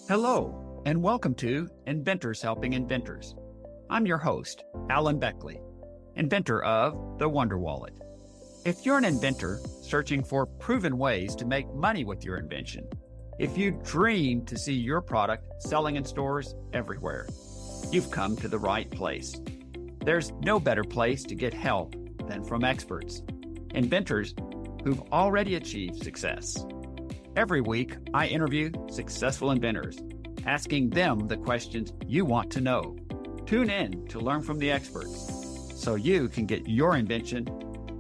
Hello, and welcome to Inventors Helping Inventors. I'm your host, Alan Beckley, inventor of the Wonder Wallet. If you're an inventor searching for proven ways to make money with your invention, if you dream to see your product selling in stores everywhere, you've come to the right place. There's no better place to get help than from experts, inventors who've already achieved success. Every week, I interview successful inventors, asking them the questions you want to know. Tune in to learn from the experts so you can get your invention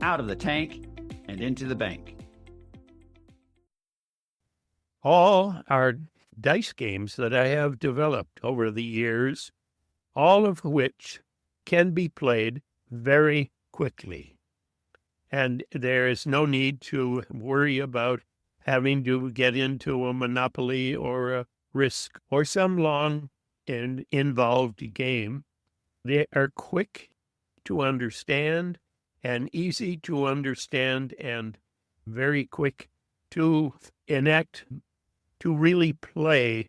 out of the tank and into the bank. All are dice games that I have developed over the years, all of which can be played very quickly. And there is no need to worry about having to get into a Monopoly or a Risk or some long and involved game. They are quick to understand and easy to understand and very quick to enact, to really play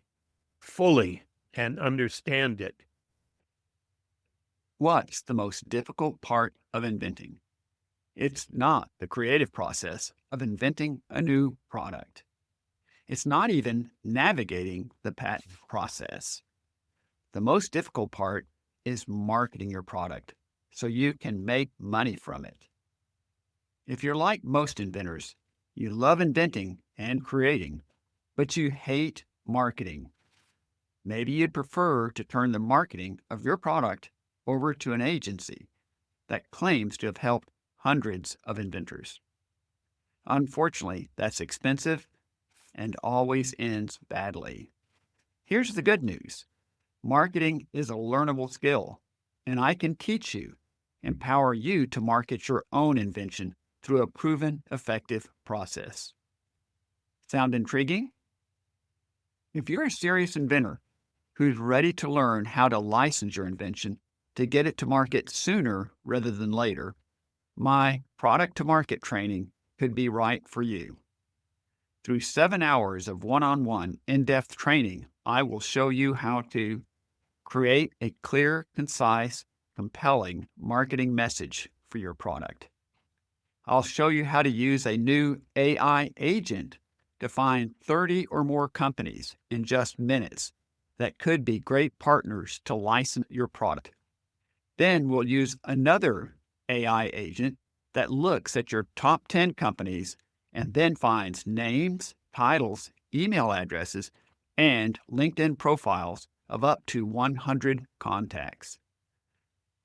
fully and understand it. What's the most difficult part of inventing? It's not the creative process of inventing a new product. It's not even navigating the patent process. The most difficult part is marketing your product so you can make money from it. If you're like most inventors, you love inventing and creating, but you hate marketing. Maybe you'd prefer to turn the marketing of your product over to an agency that claims to have helped hundreds of inventors. Unfortunately, that's expensive and always ends badly. Here's the good news. Marketing is a learnable skill, and I can teach you, empower you to market your own invention through a proven, effective process. Sound intriguing? If you're a serious inventor who's ready to learn how to license your invention to get it to market sooner rather than later, my product-to-market training could be right for you. Through 7 hours of one-on-one, in-depth training, I will show you how to create a clear, concise, compelling marketing message for your product. I'll show you how to use a new AI agent to find 30 or more companies in just minutes that could be great partners to license your product. Then we'll use another AI agent that looks at your top 10 companies and then finds names, titles, email addresses, and LinkedIn profiles of up to 100 contacts.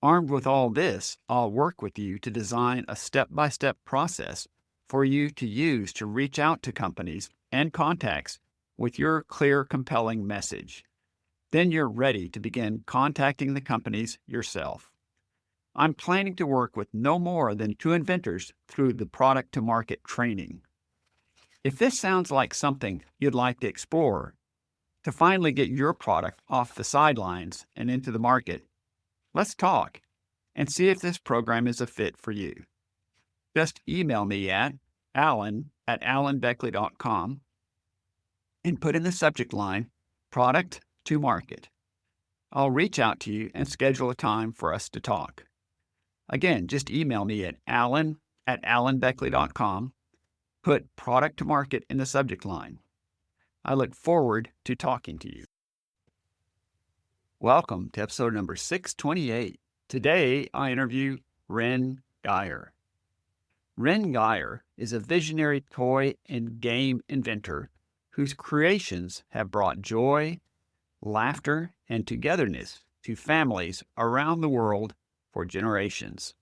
Armed with all this, I'll work with you to design a step-by-step process for you to use to reach out to companies and contacts with your clear, compelling message. Then you're ready to begin contacting the companies yourself. I'm planning to work with no more than 2 inventors through the product-to-market training. If this sounds like something you'd like to explore, to finally get your product off the sidelines and into the market, let's talk and see if this program is a fit for you. Just email me at alan@alanbeckley.com and put in the subject line, Product to Market. I'll reach out to you and schedule a time for us to talk. Again, just email me at alan@alanbeckley.com. Put Product to Market in the subject line. I look forward to talking to you. Welcome to episode number 628. Today, I interview Reyn Guyer. Reyn Guyer is a visionary toy and game inventor whose creations have brought joy, laughter, and togetherness to families around the world for generations.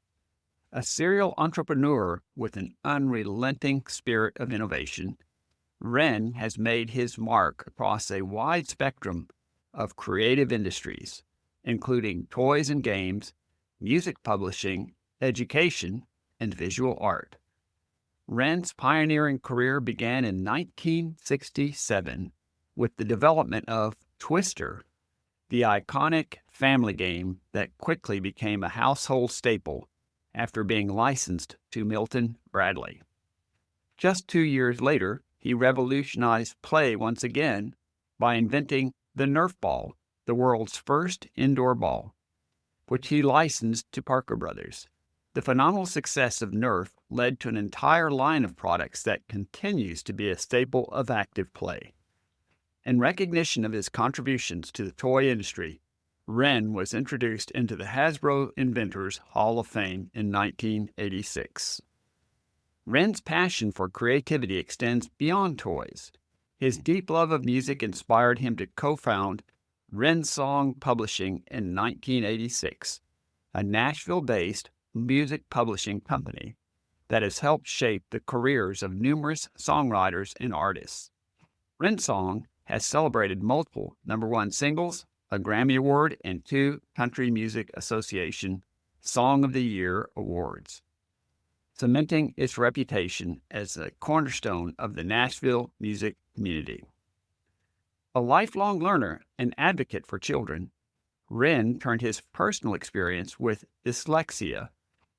A serial entrepreneur with an unrelenting spirit of innovation, Reyn has made his mark across a wide spectrum of creative industries, including toys and games, music publishing, education, and visual art. Reyn's pioneering career began in 1967 with the development of Twister, the iconic family game that quickly became a household staple after being licensed to Milton Bradley. Just 2 years later, he revolutionized play once again by inventing the Nerf ball, the world's first indoor ball, which he licensed to Parker Brothers. The phenomenal success of Nerf led to an entire line of products that continues to be a staple of active play. In recognition of his contributions to the toy industry, Reyn was introduced into the Hasbro Inventors Hall of Fame in 1986. Reyn's passion for creativity extends beyond toys. His deep love of music inspired him to co-found Reyn Song Publishing in 1986, a Nashville-based music publishing company that has helped shape the careers of numerous songwriters and artists. Reyn Song has celebrated multiple #1 singles, a Grammy Award, and 2 Country Music Association Song of the Year awards, cementing its reputation as a cornerstone of the Nashville music community. A lifelong learner and advocate for children, Reyn turned his personal experience with dyslexia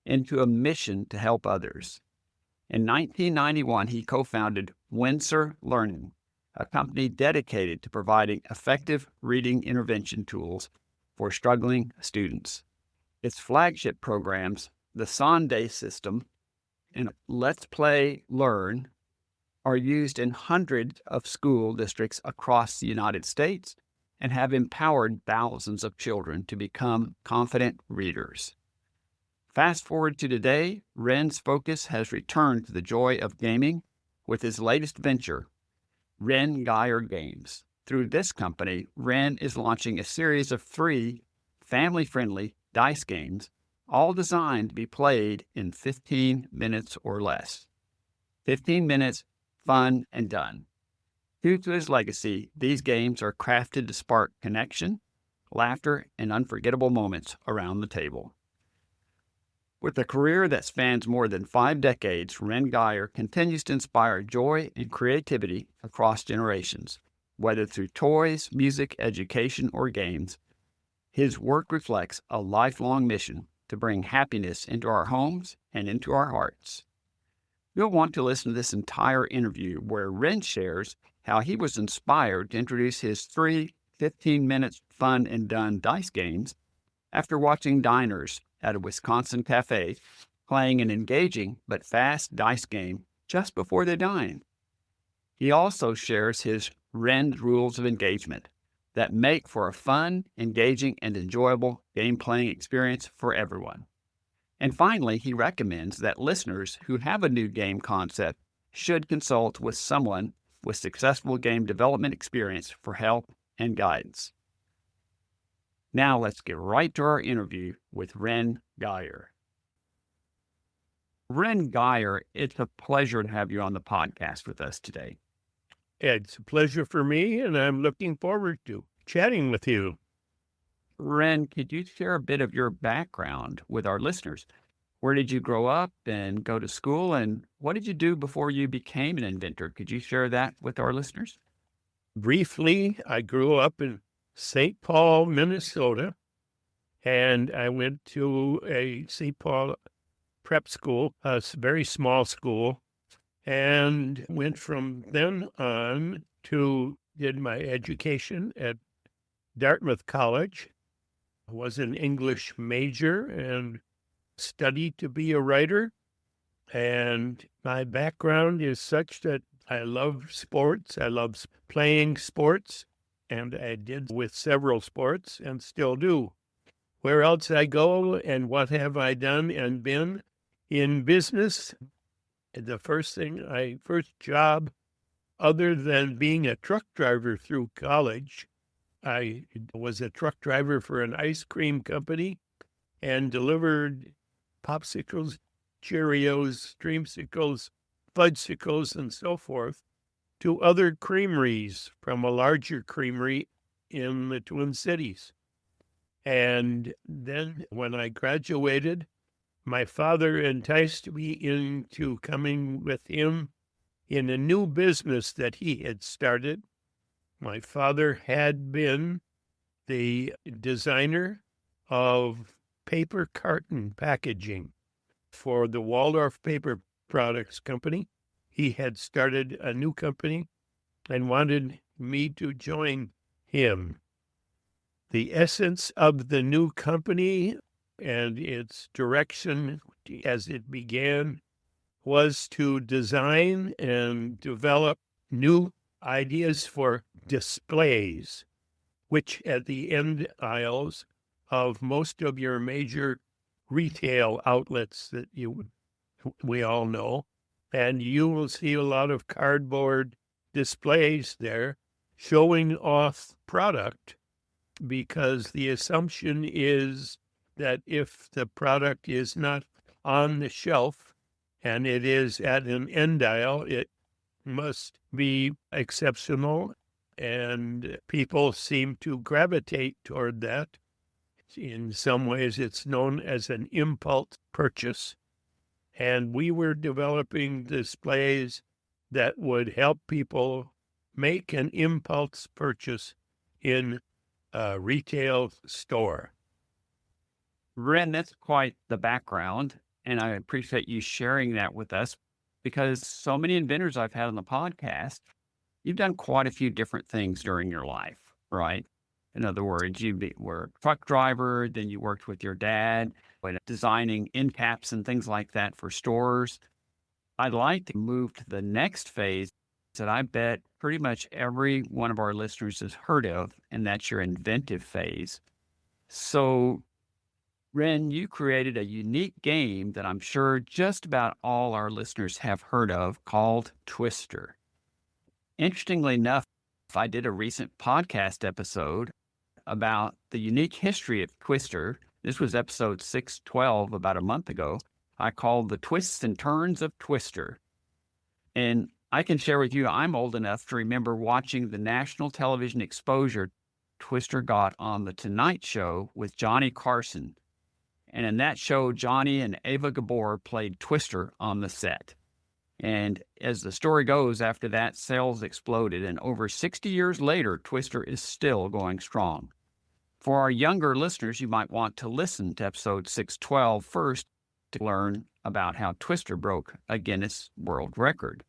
into a mission to help others. In 1991, he co-founded Windsor Learning, a company dedicated to providing effective reading intervention tools for struggling students. Its flagship programs, the Sunday System and Let's Play Learn, are used in hundreds of school districts across the United States and have empowered thousands of children to become confident readers. Fast forward to today, Reyn's focus has returned to the joy of gaming with his latest venture, Reyn Guyer Games. Through this company, Reyn is launching a series of free, family-friendly dice games, all designed to be played in 15 minutes or less. 15 minutes, fun, and done. True to his legacy, these games are crafted to spark connection, laughter, and unforgettable moments around the table. With a career that spans more than 5 decades, Reyn Guyer continues to inspire joy and creativity across generations. Whether through toys, music, education, or games, his work reflects a lifelong mission to bring happiness into our homes and into our hearts. You'll want to listen to this entire interview where Reyn shares how he was inspired to introduce his 3 15-minute fun and done dice games after watching diners at a Wisconsin cafe playing an engaging but fast dice game just before they dine. He also shares his Reyn rules of engagement that make for a fun, engaging, and enjoyable game-playing experience for everyone. And finally, he recommends that listeners who have a new game concept should consult with someone with successful game development experience for help and guidance. Now let's get right to our interview with Reyn Guyer. Reyn Guyer, it's a pleasure to have you on the podcast with us today. It's a pleasure for me, and I'm looking forward to chatting with you. Reyn, could you share a bit of your background with our listeners? Where did you grow up and go to school, and what did you do before you became an inventor? Could you share that with our listeners? Briefly, I grew up in St. Paul, Minnesota, and I went to a St. Paul prep school, a very small school, and went from then on to did my education at Dartmouth College. I was an English major and studied to be a writer. And my background is such that I love sports. I love playing sports, and I did with several sports and still do. Where else I go and what have I done and been in business? The first job, other than being a truck driver through college, I was a truck driver for an ice cream company and delivered popsicles, Cheerios, dreamsicles, fudgesicles, and so forth to other creameries from a larger creamery in the Twin Cities. And then when I graduated, my father enticed me into coming with him in a new business that he had started. My father had been the designer of paper carton packaging for the Waldorf Paper Products Company. He had started a new company and wanted me to join him. The essence of the new company and its direction as it began was to design and develop new ideas for displays, which at the end aisles of most of your major retail outlets that we all know, and you will see a lot of cardboard displays there showing off product, because the assumption is that if the product is not on the shelf and it is at an end aisle, it must be exceptional, and people seem to gravitate toward that. In some ways, it's known as an impulse purchase. And we were developing displays that would help people make an impulse purchase in a retail store. Ren, that's quite the background. And I appreciate you sharing that with us, because so many inventors I've had on the podcast, you've done quite a few different things during your life, right? In other words, were a truck driver, then you worked with your dad, designing end caps and things like that for stores. I'd like to move to the next phase that I bet pretty much every one of our listeners has heard of, and that's your inventive phase. So, Ren, you created a unique game that I'm sure just about all our listeners have heard of, called Twister. Interestingly enough, I did a recent podcast episode about the unique history of Twister. This was episode 612 about a month ago. I called The Twists and Turns of Twister. And I can share with you, I'm old enough to remember watching the national television exposure Twister got on The Tonight Show with Johnny Carson. And in that show, Johnny and Ava Gabor played Twister on the set. And as the story goes, after that, sales exploded. And over 60 years later, Twister is still going strong. For our younger listeners, you might want to listen to episode 612 first to learn about how Twister broke a Guinness World Record.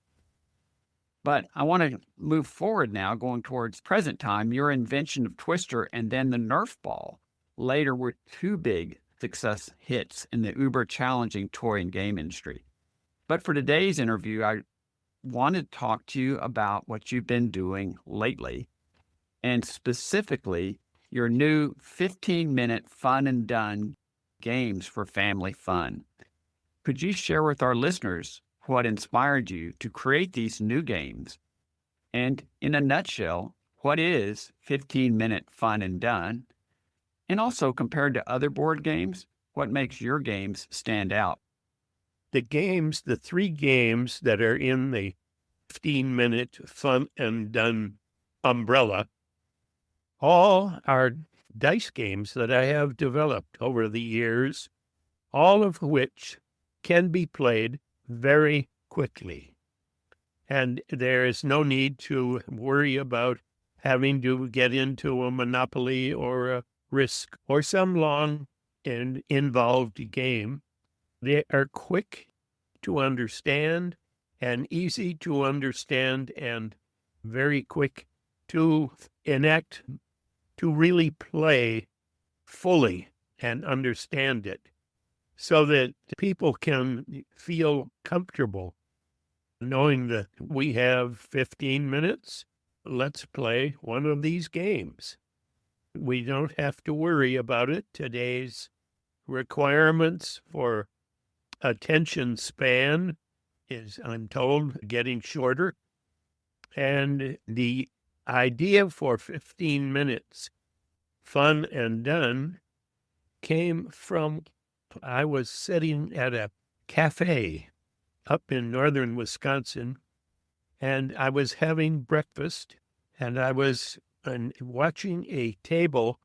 But I want to move forward now, going towards present time. Your invention of Twister and then the Nerf ball later were two big success hits in the uber challenging toy and game industry. But for today's interview, I wanted to talk to you about what you've been doing lately, and specifically your new 15-minute fun and done games for family fun. Could you share with our listeners what inspired you to create these new games? And in a nutshell, what is 15-minute fun and done? And also, compared to other board games, what makes your games stand out? The three games that are in the 15-minute fun and done umbrella, all are dice games that I have developed over the years, all of which can be played very quickly. And there is no need to worry about having to get into a Monopoly or a Risk or some long and involved game. They are quick to understand and easy to understand and very quick to enact, to really play fully and understand it, so that people can feel comfortable knowing that we have 15 minutes. Let's play one of these games. We don't have to worry about it. Today's requirements for attention span is, I'm told, getting shorter. And the idea for 15 minutes fun and done came from, I was sitting at a cafe up in northern Wisconsin, and I was having breakfast, and I was watching a table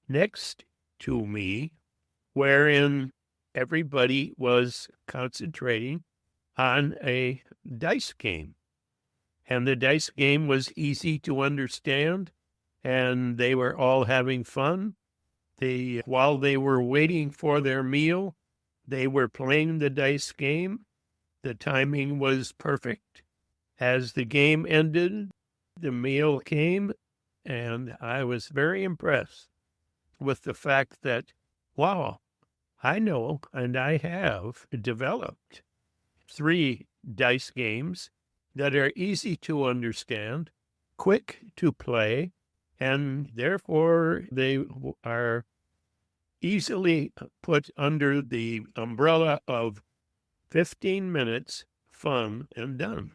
next to me wherein everybody was concentrating on a dice game. And the dice game was easy to understand, and they were all having fun. While they were waiting for their meal, they were playing the dice game. The timing was perfect. As the game ended, the meal came, and I was very impressed with the fact that, wow, I know and I have developed 3 dice games that are easy to understand, quick to play, and therefore they are easily put under the umbrella of 15 minutes fun and done.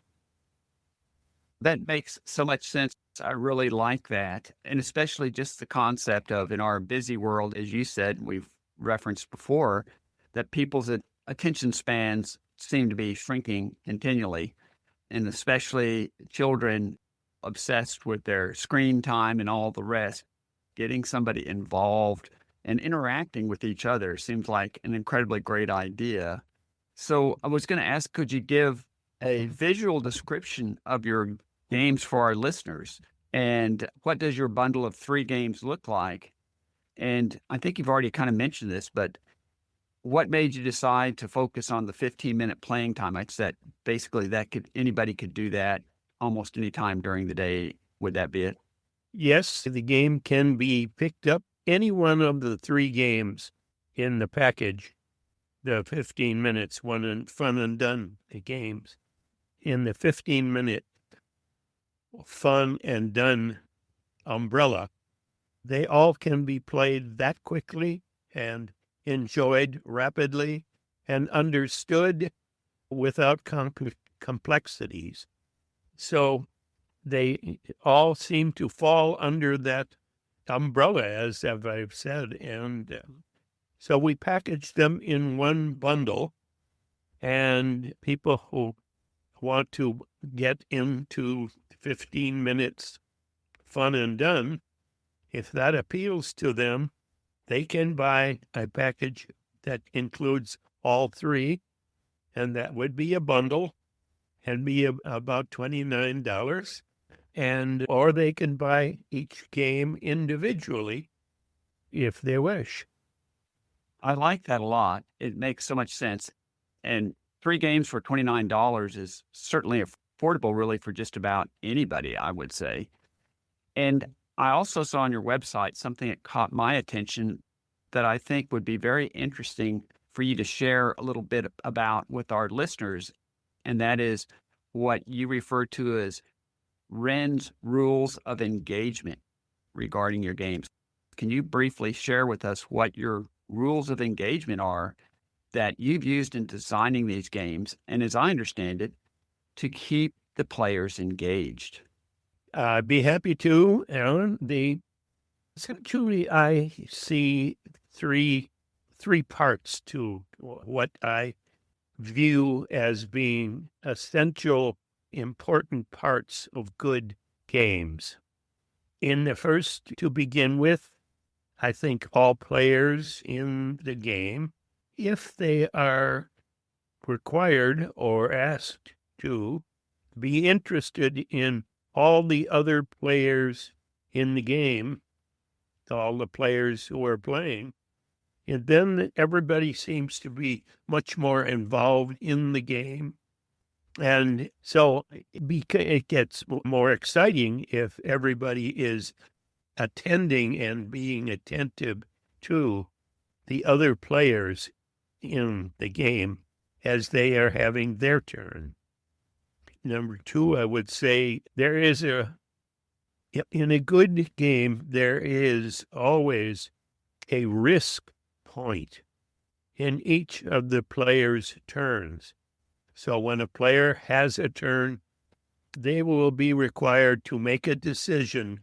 That makes so much sense. I really like that. And especially just the concept of in our busy world, as you said, we've referenced before, that people's attention spans seem to be shrinking continually, and especially children obsessed with their screen time and all the rest. Getting somebody involved and interacting with each other seems like an incredibly great idea. So I was going to ask, could you give a visual description of your games for our listeners? And what does your bundle of 3 games look like? And I think you've already kind of mentioned this, but what made you decide to focus on the 15-minute playing time? I said basically that anybody could do that almost any time during the day. Would that be it? Yes, the game can be picked up any one of the 3 games in the package, the 15 minutes one and fun and done games. In the 15-minute fun and done umbrella, they all can be played that quickly and enjoyed rapidly and understood without complexities. So they all seem to fall under that umbrella, as I've said. And so we package them in one bundle, and people who want to get into 15 minutes fun and done, if that appeals to them, they can buy a package that includes all 3, and that would be a bundle and be about $29. And or they can buy each game individually if they wish. I like that a lot. It makes so much sense. And 3 games for $29 is certainly affordable, really, for just about anybody, I would say. And I also saw on your website something that caught my attention that I think would be very interesting for you to share a little bit about with our listeners. And that is what you refer to as Reyn's rules of engagement regarding your games. Can you briefly share with us what your rules of engagement are that you've used in designing these games, and as I understand it, to keep the players engaged? I'd be happy to, Alan. Essentially, I see three parts to what I view as being essential, important parts of good games. In the first, to begin with, I think all players in the game, if they are required or asked to, be interested in all the other players in the game, all the players who are playing, and then everybody seems to be much more involved in the game. And so it gets more exciting if everybody is attending and being attentive to the other players in the game as they are having their turn. Number 2, I would say in a good game, there is always a risk point in each of the players' turns. So when a player has a turn, they will be required to make a decision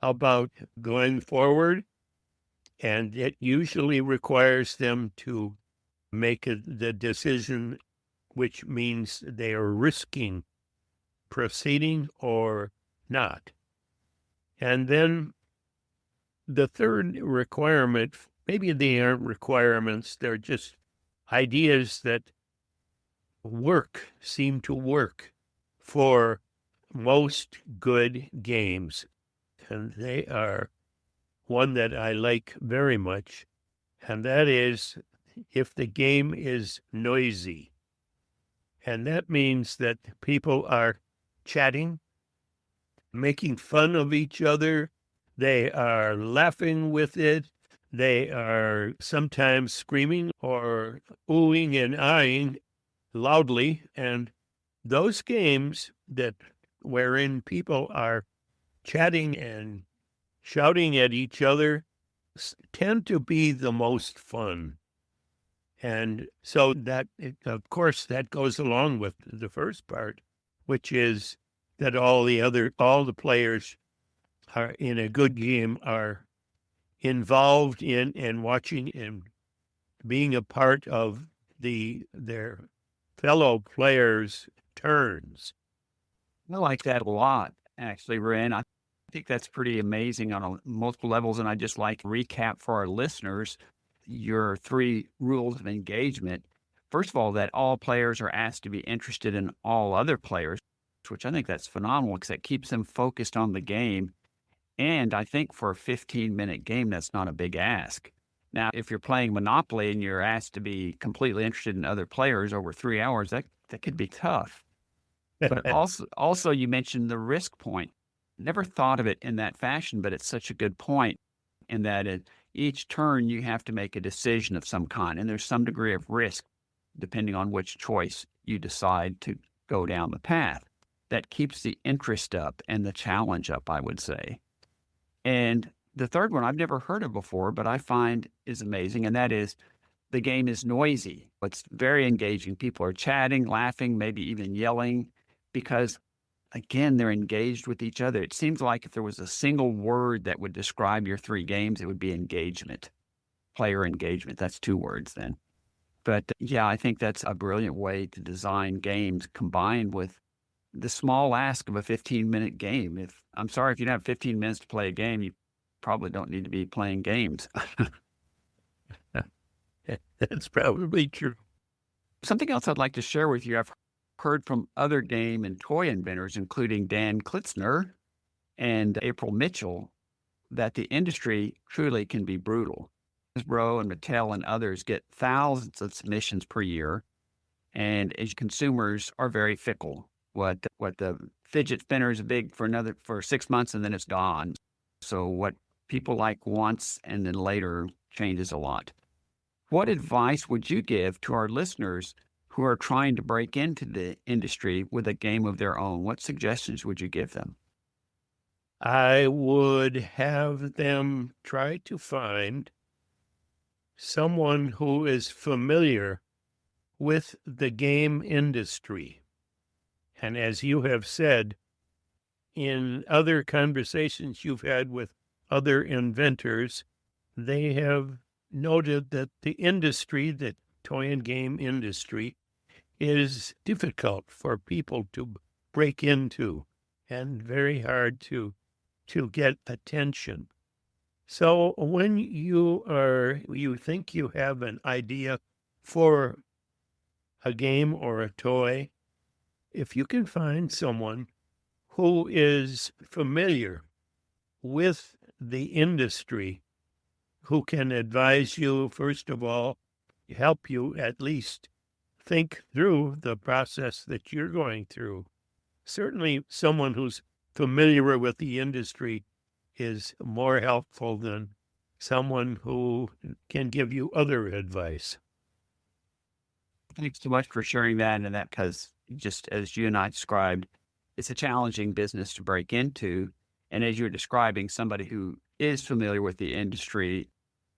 about going forward, and it usually requires them to make the decision, which means they are risking proceeding or not. And then the third requirement, maybe they aren't requirements, they're just ideas that seem to work for most good games. And they are one that I like very much, and that is if the game is noisy. And that means that people are chatting, making fun of each other, They are laughing with it. They are sometimes screaming or oohing and eyeing loudly. And those games that wherein people are chatting and shouting at each other tend to be the most fun. And so that, of course, that goes along with the first part, which is that all the players are in a good game are involved in and watching and being a part of their fellow players' turns. I like that a lot, actually, Ren. I think that's pretty amazing on multiple levels. And I just like to recap for our listeners your three rules of engagement. First of all, that all players are asked to be interested in all other players, which I think that's phenomenal because that keeps them focused on the game. And I think for a 15-minute game, that's not a big ask. Now, if you're playing Monopoly and you're asked to be completely interested in other players over 3 hours, that could be tough. But also you mentioned the risk point. Never thought of it in that fashion, but it's such a good point in that each turn you have to make a decision of some kind, and there's some degree of risk depending on which choice you decide to go down the path. That keeps the interest up and the challenge up, I would say. And the third one I've never heard of before, but I find is amazing, and that is the game is noisy. It's very engaging. People are chatting, laughing, maybe even yelling because, again, they're engaged with each other. It seems like if there was a single word that would describe your three games, it would be engagement, player engagement. That's two words then. But yeah, I think that's a brilliant way to design games combined with the small ask of a 15-minute game. I'm sorry, if you don't have 15 minutes to play a game, you probably don't need to be playing games. That's probably true. Something else I'd like to share with you, I've heard from other game and toy inventors, including Dan Klitzner and April Mitchell, that the industry truly can be brutal. Hasbro and Mattel and others get thousands of submissions per year, and as consumers are very fickle. What the fidget spinner is big for 6 months and then it's gone. So what people like once and then later changes a lot. What advice would you give to our listeners who are trying to break into the industry with a game of their own? What suggestions would you give them? I would have them try to find someone who is familiar with the game industry. And as you have said, in other conversations you've had with other inventors, they have noted that the industry, the toy and game industry, is difficult for people to break into and very hard to get attention. So when you think you have an idea for a game or a toy, if you can find someone who is familiar with the industry, who can advise you, first of all, help you at least think through the process that you're going through. Certainly someone who's familiar with the industry is more helpful than someone who can give you other advice. Thanks so much for sharing that. And that, because just as you and I described, it's a challenging business to break into. And as you're describing, somebody who is familiar with the industry,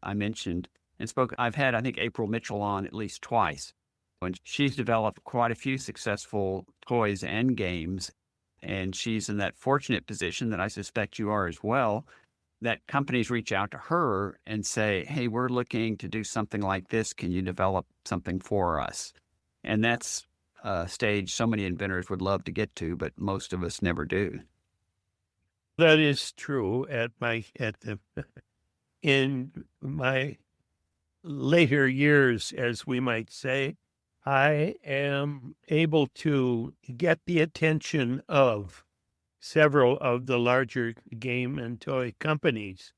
I mentioned and spoke, I've had, I think, April Mitchell on at least twice. And she's developed quite a few successful toys and games. And she's in that fortunate position that I suspect you are as well, that companies reach out to her and say, hey, we're looking to do something like this. Can you develop something for us? And that's a stage so many inventors would love to get to, but most of us never do. That is true. In my later years, as we might say, I am able to get the attention of several of the larger game and toy companies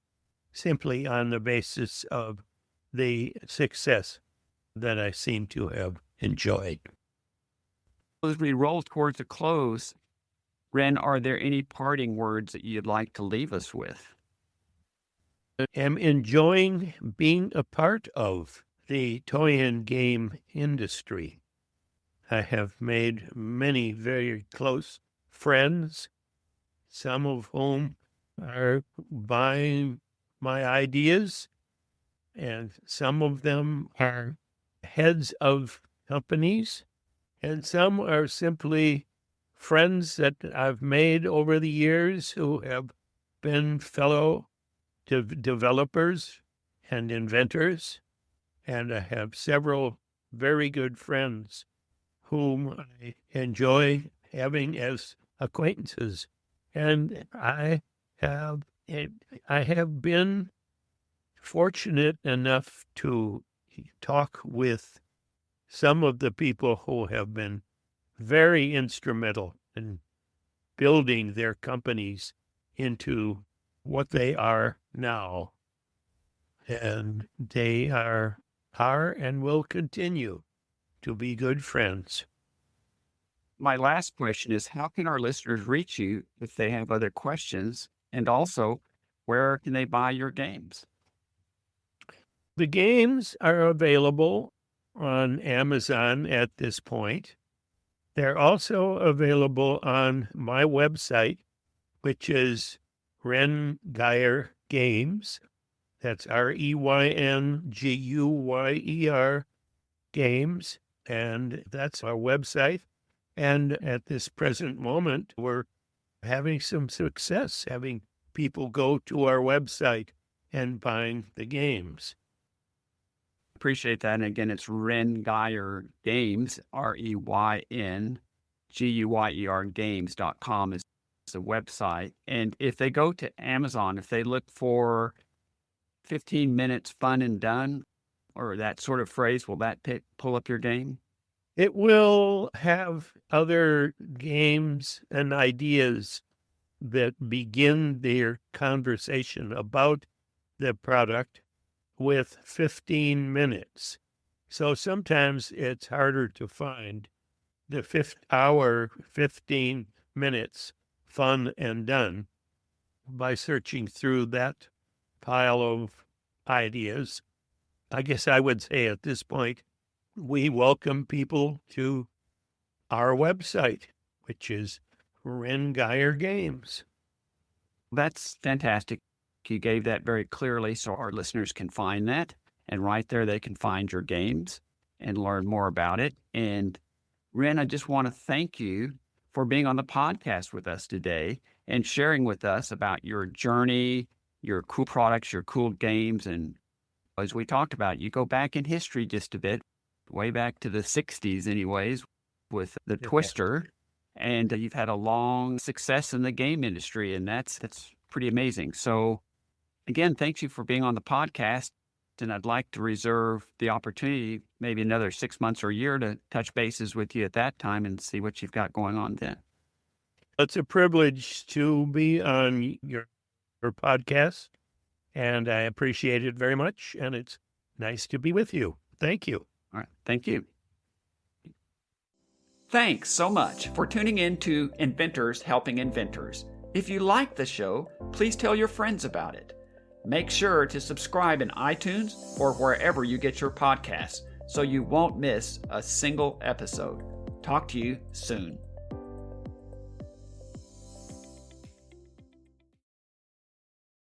simply on the basis of the success that I seem to have enjoyed. As we roll towards a close, Ren, are there any parting words that you'd like to leave us with? am enjoying being a part of the toy and game industry. I have made many very close friends, some of whom are buying my ideas, and some of them are heads of companies, and some are simply friends that I've made over the years who have been fellow developers and inventors. And I have several very good friends whom I enjoy having as acquaintances. And I have been fortunate enough to talk with some of the people who have been very instrumental in building their companies into what they are now. And they are and will continue to be good friends. My last question is, how can our listeners reach you if they have other questions? And also, where can they buy your games? The games are available on Amazon at this point. They're also available on my website, which is Reyn Guyer Games. That's REYNGUYER Games. And that's our website. And at this present moment, we're having some success, having people go to our website and buying the games. Appreciate that. And again, it's Reyn Guyer Games, REYNGUYER Games.com is the website. And if they go to Amazon, if they look for 15 minutes fun and done, or that sort of phrase, will that pull up your game? It will have other games and ideas that begin their conversation about the product with 15 minutes. So sometimes it's harder to find the 15 minutes fun and done by searching through that pile of ideas. I guess I would say at this point, we welcome people to our website, which is Reyn Guyer Games. That's fantastic. You gave that very clearly so our listeners can find that. And right there, they can find your games and learn more about it. And Reyn, I just want to thank you for being on the podcast with us today and sharing with us about your journey, your cool products, your cool games. And as we talked about, you go back in history just a bit, way back to the 60s anyways, with the Twister. And you've had a long success in the game industry, and that's pretty amazing. So again, thank you for being on the podcast. And I'd like to reserve the opportunity, maybe another 6 months or a year, to touch bases with you at that time and see what you've got going on then. It's a privilege to be on your podcast, and I appreciate it very much. And it's nice to be with you. Thank you. All right. Thank you. Thanks so much for tuning in to Inventors Helping Inventors. If you like the show, please tell your friends about it. Make sure to subscribe in iTunes or wherever you get your podcasts so you won't miss a single episode. Talk to you soon.